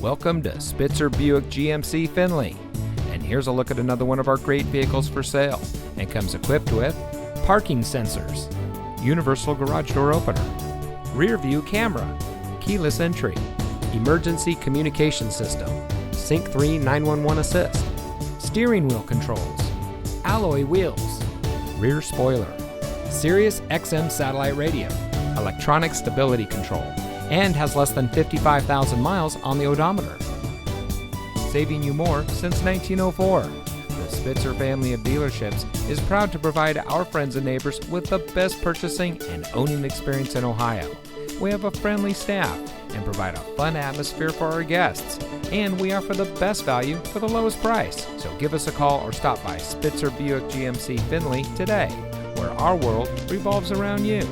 Welcome to Spitzer Buick GMC Findlay. And here's a look at another one of our great vehicles for sale, and comes equipped with parking sensors, universal garage door opener, rear view camera, keyless entry, emergency communication system, Sync 3 911 assist, steering wheel controls, alloy wheels, rear spoiler, Sirius XM satellite radio, electronic stability control, and has less than 55,000 miles on the odometer. Saving you more since 1904. The Spitzer family of dealerships is proud to provide our friends and neighbors with the best purchasing and owning experience in Ohio. We have a friendly staff and provide a fun atmosphere for our guests, and we offer the best value for the lowest price. So give us a call or stop by Spitzer Buick GMC Findlay today, where our world revolves around you.